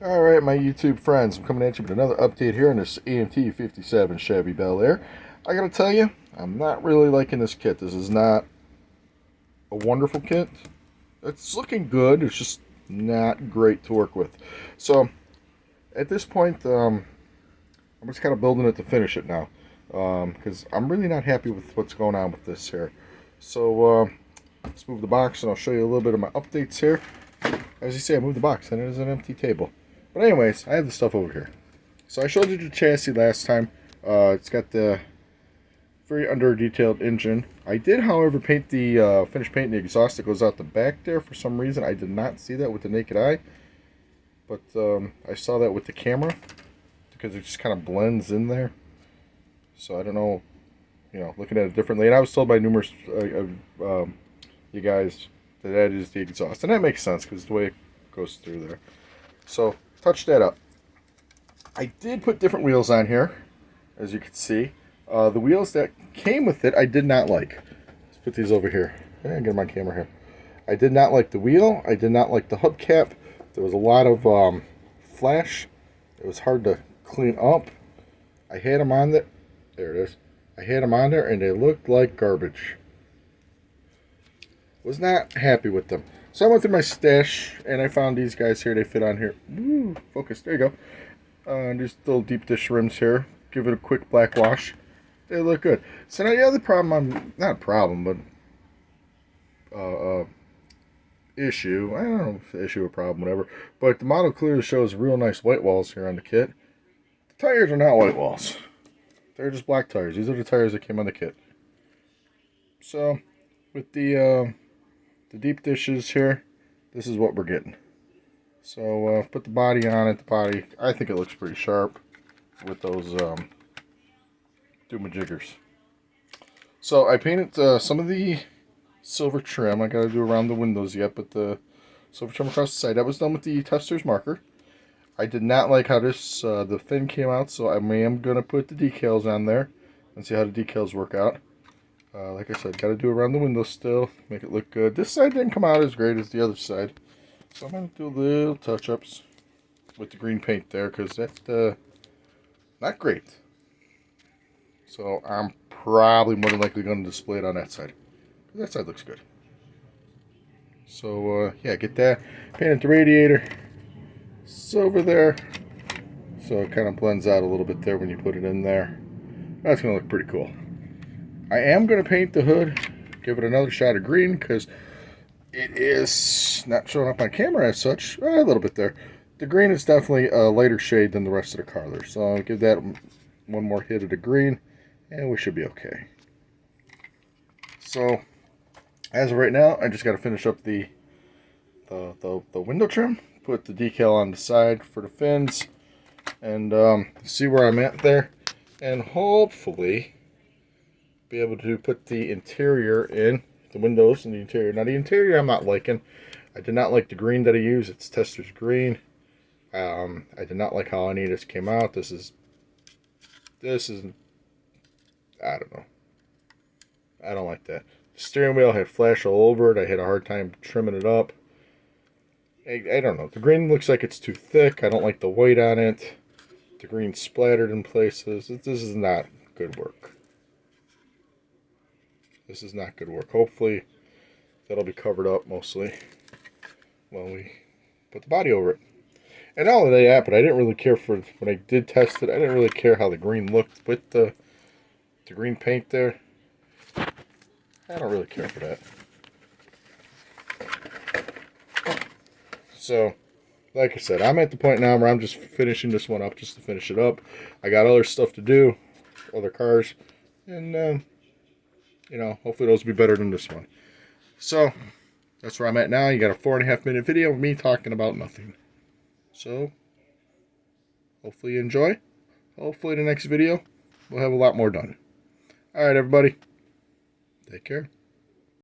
Alright, my YouTube friends, I'm coming at you with another update here on this AMT 57 Chevy Bel Air. I gotta tell you, I'm not really liking this kit. This is not a wonderful kit. It's looking good, it's just not great to work with. So, at this point, I'm just kind of building it to finish it now. Because I'm really not happy with what's going on with this here. So, let's move the box and I'll show you a little bit of my updates here. As you see, I moved the box and it is an empty table. But anyways, I have the stuff over here. So I showed you the chassis last time. It's got the very under-detailed engine. I did, however, paint the finish painting the exhaust that goes out the back there. For some reason, I did not see that with the naked eye. But I saw that with the camera because it just kind of blends in there. So I don't know, looking at it differently. And I was told by numerous you guys that is the exhaust. And that makes sense because the way it goes through there. So, touch that up. I did put different wheels on here, as you can see. The wheels that came with it, I did not like. Let's put these over here. Get them on camera here. I did not like the wheel. I did not like the hubcap. There was a lot of flash. It was hard to clean up. I had them on there. There it is. I had them on there, and they looked like garbage. Was not happy with them. So I went through my stash, and I found these guys here. They fit on here. Woo, focus. There you go. These little deep dish rims here. Give it a quick black wash. They look good. So now the other problem, not a problem, but issue. I don't know if issue or problem, whatever. But the model clearly shows real nice white walls here on the kit. The tires are not white walls. They're just black tires. These are the tires that came on the kit. So with the deep dishes here, this is what we're getting. So put the body on it. The body, I think it looks pretty sharp with those jiggers. So I painted some of the silver trim. I gotta do around the windows yet, but the silver trim across the side, that was done with the tester's marker. I did not like how this the fin came out, so I am gonna put the decals on there and see how the decals work out. Like I said, got to do around the window still, make it look good. This side didn't come out as great as the other side, so I'm going to do little touch-ups with the green paint there, because that's not great. So I'm probably more than likely going to display it on that side. That side looks good. So yeah, get that. Painted the radiator. It's over there, so it kind of blends out a little bit there when you put it in there. That's going to look pretty cool. I am going to paint the hood, give it another shot of green, because it is not showing up on camera as such. A little bit there. The green is definitely a lighter shade than the rest of the car there. So I'll give that one more hit of the green, and we should be okay. So, as of right now, I just got to finish up the window trim, put the decal on the side for the fins, and see where I'm at there, and hopefully be able to put the interior in, the windows and the interior. Now the interior I'm not liking. I did not like the green that I used. It's Tester's green. I did not like how any of this came out. This is I don't know. I don't like that. The steering wheel had flash all over it. I had a hard time trimming it up. I don't know. The green looks like it's too thick. I don't like the white on it. The green splattered in places. This is not good work. This is not good work. Hopefully that'll be covered up mostly when we put the body over it. And not only that, but I didn't really care for, when I did test it, I didn't really care how the green looked with the green paint there. I don't really care for that. So, like I said, I'm at the point now where I'm just finishing this one up just to finish it up. I got other stuff to do, other cars, and hopefully those will be better than this one. So, that's where I'm at now. You got a 4.5-minute video of me talking about nothing. So, hopefully you enjoy. Hopefully the next video we'll have a lot more done. Alright, everybody. Take care.